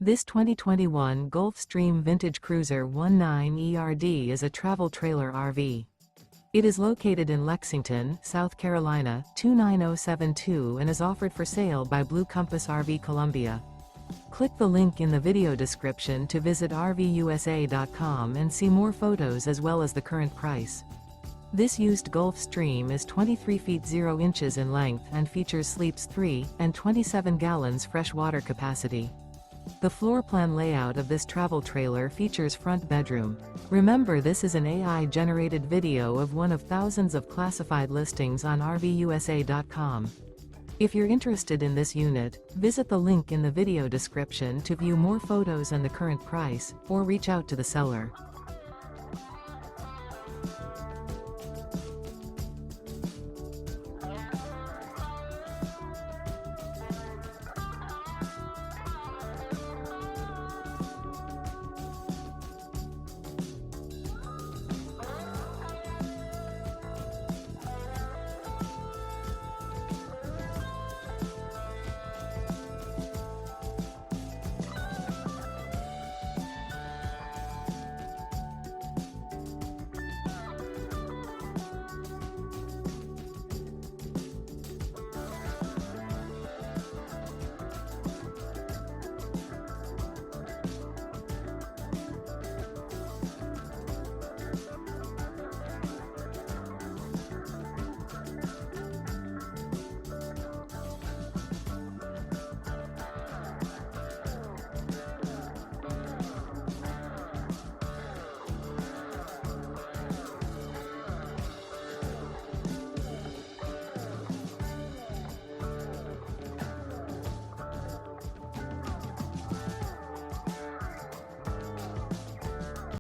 This 2021 Gulfstream Vintage Cruiser 19ERD is a travel trailer RV. It is located in Lexington, South Carolina, 29072 and is offered for sale by Blue Compass RV Columbia. Click the link in the video description to visit RVUSA.com and see more photos as well as the current price. This used Gulfstream is 23 feet 0 inches in length and features sleeps 3 and 27 gallons fresh water capacity. The floor plan layout of this travel trailer features front bedroom. Remember, this is an AI-generated video of one of thousands of classified listings on RVUSA.com. If you're interested in this unit, visit the link in the video description to view more photos and the current price, or reach out to the seller.